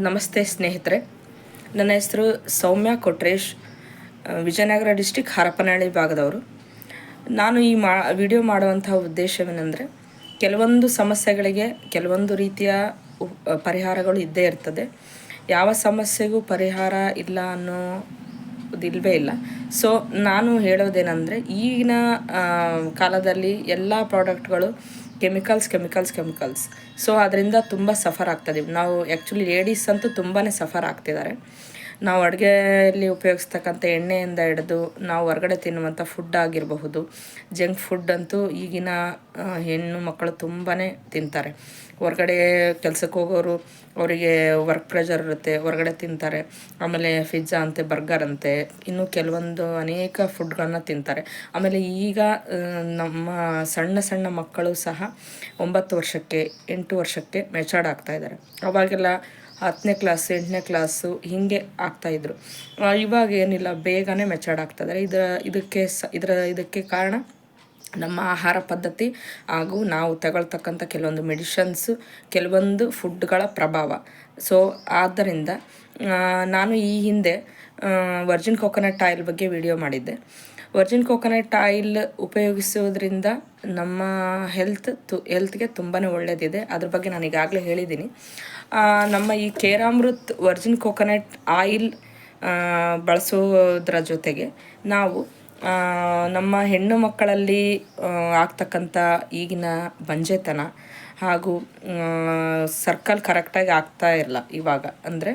ನಮಸ್ತೆ ಸ್ನೇಹಿತರೆ, ನನ್ನ ಹೆಸರು ಸೌಮ್ಯ ಕೊಟ್ರೇಶ್, ವಿಜಯನಗರ ಡಿಸ್ಟಿಕ್ ಹರಪನಹಳ್ಳಿ ಭಾಗದವರು. ನಾನು ಈ ವಿಡಿಯೋ ಮಾಡುವಂತಹ ಉದ್ದೇಶವೇನೆಂದರೆ, ಕೆಲವೊಂದು ಸಮಸ್ಯೆಗಳಿಗೆ ಕೆಲವೊಂದು ರೀತಿಯ ಪರಿಹಾರಗಳು ಇದ್ದೇ ಇರ್ತದೆ. ಯಾವ ಸಮಸ್ಯೆಗೂ ಪರಿಹಾರ ಇಲ್ಲ ಅನ್ನೋದಿಲ್ವೇ ಇಲ್ಲ. ಸೊ ನಾನು ಹೇಳೋದೇನೆಂದರೆ, ಈಗಿನ ಕಾಲದಲ್ಲಿ ಎಲ್ಲ ಪ್ರಾಡಕ್ಟ್ಗಳು ಕೆಮಿಕಲ್ಸ್. ಸೊ ಅದರಿಂದ ತುಂಬ ಸಫರ್ ಆಗ್ತಾಯಿದ್ದೀವಿ ನಾವು. ಆ್ಯಕ್ಚುಲಿ ಲೇಡೀಸ್ ಅಂತೂ ತುಂಬಾ ಸಫರ್ ಆಗ್ತಿದ್ದಾರೆ. ನಾವು ಅಡುಗೆಯಲ್ಲಿ ಉಪಯೋಗಿಸ್ತಕ್ಕಂಥ ಎಣ್ಣೆಯಿಂದ ಹಿಡಿದು ನಾವು ಹೊರಗಡೆ ತಿನ್ನುವಂಥ ಫುಡ್ ಆಗಿರಬಹುದು, ಜಂಕ್ ಫುಡ್ ಅಂತೂ ಈಗಿನ ಹೆಣ್ಣು ಮಕ್ಕಳು ತುಂಬಾ ತಿಂತಾರೆ. ಹೊರಗಡೆ ಕೆಲಸಕ್ಕೆ ಹೋಗೋರು, ಅವರಿಗೆ ವರ್ಕ್ ಪ್ರೆಷರ್ ಇರುತ್ತೆ, ಹೊರಗಡೆ ತಿಂತಾರೆ. ಆಮೇಲೆ ಪಿಜ್ಜಾ ಅಂತೆ, ಬರ್ಗರ್ ಅಂತೆ, ಇನ್ನೂ ಕೆಲವೊಂದು ಅನೇಕ ಫುಡ್ಗಳನ್ನ ತಿಂತಾರೆ. ಆಮೇಲೆ ಈಗ ನಮ್ಮ ಸಣ್ಣ ಮಕ್ಕಳು ಸಹ 9 ವರ್ಷಕ್ಕೆ 8 ವರ್ಷಕ್ಕೆ ಮೆಚೂರ್ಡ್ ಆಗ್ತಾಯಿದ್ದಾರೆ. ಅವಾಗೆಲ್ಲ 10ನೇ ಕ್ಲಾಸು 8ನೇ ಕ್ಲಾಸು ಹೀಗೆ ಆಗ್ತಾಯಿದ್ರು. ಇವಾಗ ಏನಿಲ್ಲ, ಬೇಗನೆ ಮೆಚೂರ್ಡ್ ಆಗ್ತಾಯಿದ್ದಾರೆ. ಇದಕ್ಕೆ ಕಾರಣ ನಮ್ಮ ಆಹಾರ ಪದ್ಧತಿ ಹಾಗೂ ನಾವು ತಗೊಳ್ತಕ್ಕಂಥ ಕೆಲವೊಂದು ಮೆಡಿಷನ್ಸು, ಕೆಲವೊಂದು ಫುಡ್ಗಳ ಪ್ರಭಾವ. ಸೊ ಆದ್ದರಿಂದ ನಾನು ಈ ಹಿಂದೆ ವರ್ಜಿನ್ ಕೋಕೋನಟ್ ಆಯಿಲ್ ಬಗ್ಗೆ ವಿಡಿಯೋ ಮಾಡಿದ್ದೆ. ವರ್ಜಿನ್ ಕೋಕೋನಟ್ ಆಯಿಲ್ ಉಪಯೋಗಿಸೋದ್ರಿಂದ ನಮ್ಮ ಹೆಲ್ತ್ಗೆ ತುಂಬಾ ಒಳ್ಳೆಯದಿದೆ. ಅದ್ರ ಬಗ್ಗೆ ನಾನು ಈಗಾಗಲೇ ಹೇಳಿದ್ದೀನಿ. ನಮ್ಮ ಈ ಕೇರಾಮೃತ್ ವರ್ಜಿನ್ ಕೋಕೋನಟ್ ಆಯಿಲ್ ಬಳಸೋದ್ರ ಜೊತೆಗೆ ನಾವು ನಮ್ಮ ಹೆಣ್ಣು ಮಕ್ಕಳಲ್ಲಿ ಆಗ್ತಕ್ಕಂಥ ಈಗಿನ ಬಂಜೆತನ ಹಾಗೂ ಸರ್ಕಲ್ ಕರೆಕ್ಟಾಗಿ ಆಗ್ತಾ ಇರಲ್ಲ ಇವಾಗ. ಅಂದರೆ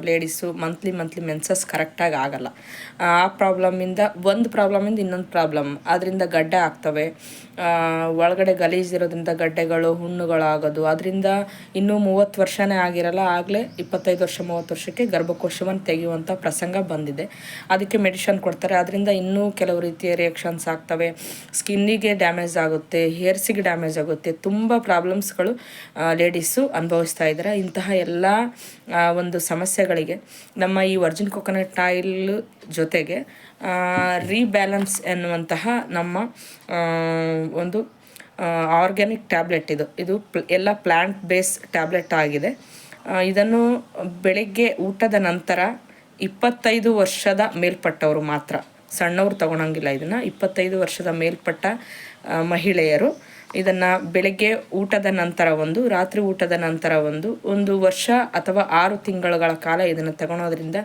ಲೇಡೀಸು ಮಂತ್ಲಿ ಮೆನ್ಸಸ್ ಕರೆಕ್ಟಾಗಿ ಆಗಲ್ಲ. ಆ ಪ್ರಾಬ್ಲಮ್ಮಿಂದ ಇನ್ನೊಂದು ಪ್ರಾಬ್ಲಮ್, ಅದರಿಂದ ಗಡ್ಡೆ ಆಗ್ತವೆ. ಒಳಗಡೆ ಗಲೀಜಿರೋದ್ರಿಂದ ಗಡ್ಡೆಗಳು, ಹುಣ್ಣುಗಳಾಗೋದು. ಅದರಿಂದ ಇನ್ನೂ 30 ವರ್ಷನೇ ಆಗಿರಲ್ಲ, ಆಗಲೇ 25 ವರ್ಷ 30 ವರ್ಷಕ್ಕೆ ಗರ್ಭಕೋಶವನ್ನು ತೆಗೆಯುವಂಥ ಪ್ರಸಂಗ ಬಂದಿದೆ. ಅದಕ್ಕೆ ಮೆಡಿಷನ್ ಕೊಡ್ತಾರೆ. ಅದರಿಂದ ಇನ್ನೂ ಕೆಲವು ರೀತಿಯ ರಿಯಾಕ್ಷನ್ಸ್ ಆಗ್ತವೆ. ಸ್ಕಿನ್ನಿಗೆ ಡ್ಯಾಮೇಜ್ ಆಗುತ್ತೆ, ಹೇರ್ಸಿಗೆ ಡ್ಯಾಮೇಜ್ ಆಗುತ್ತೆ. ತುಂಬ ಪ್ರಾಬ್ಲಮ್ಸ್ಗಳು ಲೇಡೀಸು ಅನುಭವಿಸ್ತಾ ಇದ್ದಾರೆ. ಇಂತಹ ಎಲ್ಲ ಒಂದು ಸಮಸ್ಯೆಗಳಿಗೆ ನಮ್ಮ ಈ ವರ್ಜಿನ್ ಕೋಕೋನಟ್ ಆಯಿಲ್ ಜೊತೆಗೆ ರೀಬ್ಯಾಲೆನ್ಸ್ ಎನ್ನುವಂತಹ ನಮ್ಮ ಒಂದು ಆರ್ಗ್ಯಾನಿಕ್ ಟ್ಯಾಬ್ಲೆಟ್ ಇದು ಎಲ್ಲ ಪ್ಲ್ಯಾಂಟ್ ಬೇಸ್ ಟ್ಯಾಬ್ಲೆಟ್ ಆಗಿದೆ. ಇದನ್ನು ಬೆಳಗ್ಗೆ ಊಟದ ನಂತರ 25 ವರ್ಷದ ಮೇಲ್ಪಟ್ಟವರು ಮಾತ್ರ, ಸಣ್ಣವರು ತಗೊಳಂಗಿಲ್ಲ. ಇದನ್ನು 25 ವರ್ಷದ ಮೇಲ್ಪಟ್ಟ ಮಹಿಳೆಯರು ಇದನ್ನು ಬೆಳಗ್ಗೆ ಊಟದ ನಂತರ ರಾತ್ರಿ ಊಟದ ನಂತರ 1 ವರ್ಷ ಅಥವಾ 6 ತಿಂಗಳುಗಳ ಕಾಲ ಇದನ್ನು ತಗೊಳೋದ್ರಿಂದ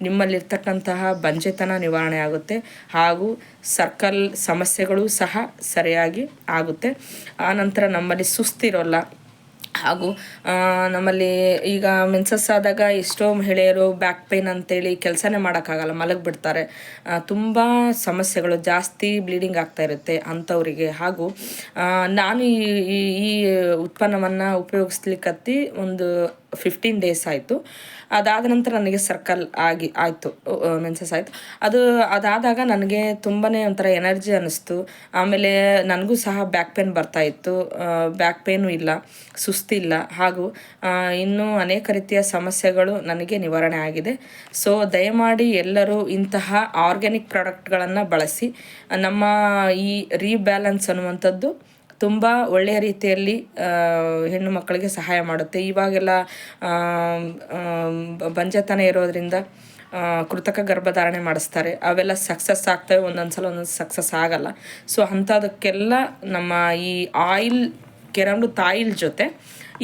ನಿಮ್ಮಲ್ಲಿರ್ತಕ್ಕಂತಹ ಬಂಜೆತನ ನಿವಾರಣೆ ಆಗುತ್ತೆ ಹಾಗೂ ಸರ್ಕಲ್ ಸಮಸ್ಯೆಗಳು ಸಹ ಸರಿಯಾಗಿ ಆಗುತ್ತೆ. ಆನಂತರ ನಮ್ಮಲ್ಲಿ ಸುಸ್ತಿರೋಲ್ಲ. ಹಾಗೂ ನಮ್ಮಲ್ಲಿ ಈಗ ಮೆನ್ಸಸ್ ಆದಾಗ ಎಷ್ಟೋ ಮಹಿಳೆಯರು ಬ್ಯಾಕ್ ಪೇನ್ ಅಂತೇಳಿ ಕೆಲಸನೇ ಮಾಡೋಕ್ಕಾಗಲ್ಲ, ಮಲಗಿಬಿಡ್ತಾರೆ. ತುಂಬ ಸಮಸ್ಯೆಗಳು, ಜಾಸ್ತಿ ಬ್ಲೀಡಿಂಗ್ ಆಗ್ತಾ ಇರುತ್ತೆ ಅಂಥವರಿಗೆ. ಹಾಗೂ ನಾನು ಈ ಉತ್ಪನ್ನವನ್ನು ಉಪಯೋಗಿಸ್ಲಿಕ್ಕತ್ತಿ ಒಂದು 15 ಡೇಸ್ ಆಯಿತು. ಅದಾದ ನಂತರ ನನಗೆ ಸರ್ಕಲ್ ಆಯಿತು, ಮೆನ್ಸಸ್ ಆಯಿತು. ಅದಾದಾಗ ನನಗೆ ತುಂಬಾ ಒಂಥರ ಎನರ್ಜಿ ಅನ್ನಿಸ್ತು. ಆಮೇಲೆ ನನಗೂ ಸಹ ಬ್ಯಾಕ್ ಪೇನ್ ಬರ್ತಾಯಿತ್ತು. ಬ್ಯಾಕ್ ಪೇನು ಇಲ್ಲ, ಸುಸ್ತಿಲ್ಲ, ಹಾಗೂ ಇನ್ನೂ ಅನೇಕ ರೀತಿಯ ಸಮಸ್ಯೆಗಳು ನನಗೆ ನಿವಾರಣೆ ಆಗಿದೆ. ಸೊ ದಯಮಾಡಿ ಎಲ್ಲರೂ ಇಂತಹ ಆರ್ಗ್ಯಾನಿಕ್ ಪ್ರಾಡಕ್ಟ್ಗಳನ್ನು ಬಳಸಿ. ನಮ್ಮ ಈ ರೀಬ್ಯಾಲೆನ್ಸ್ ಅನ್ನುವಂಥದ್ದು ತುಂಬ ಒಳ್ಳೆಯ ರೀತಿಯಲ್ಲಿ ಹೆಣ್ಣು ಮಕ್ಕಳಿಗೆ ಸಹಾಯ ಮಾಡುತ್ತೆ. ಇವಾಗೆಲ್ಲ ಬಂಜೆತನ ಇರೋದರಿಂದ ಕೃತಕ ಗರ್ಭಧಾರಣೆ ಮಾಡಿಸ್ತಾರೆ. ಅವೆಲ್ಲ ಸಕ್ಸಸ್ ಆಗ್ತವೆ, ಒಂದೊಂದು ಸಕ್ಸಸ್ ಆಗಲ್ಲ. ಸೊ ಅಂಥದಕ್ಕೆಲ್ಲ ನಮ್ಮ ಈ ಕೇರಾಮೃತ್ ಆಯಿಲ್ ಜೊತೆ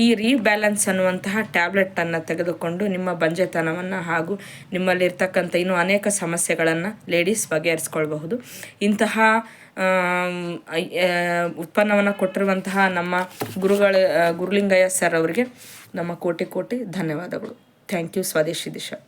ಈ ರೀಬ್ಯಾಲೆನ್ಸ್ ಅನ್ನುವಂತಹ ಟ್ಯಾಬ್ಲೆಟನ್ನು ತೆಗೆದುಕೊಂಡು ನಿಮ್ಮ ಬಂಜೆತನವನ್ನು ಹಾಗೂ ನಿಮ್ಮಲ್ಲಿರ್ತಕ್ಕಂಥ ಇನ್ನೂ ಅನೇಕ ಸಮಸ್ಯೆಗಳನ್ನು ಲೇಡೀಸ್ ಬಗೆಹರಿಸ್ಕೊಳ್ಬಹುದು. ಇಂತಹ ಉತ್ಪನ್ನವನ್ನು ಕೊಟ್ಟಿರುವಂತಹ ನಮ್ಮ ಗುರುಲಿಂಗಯ್ಯ ಸರ್ ಅವರಿಗೆ ನಮ್ಮ ಕೋಟಿ ಧನ್ಯವಾದಗಳು. Thank you. ಸ್ವದೇಶಿ ದಿಶಾ.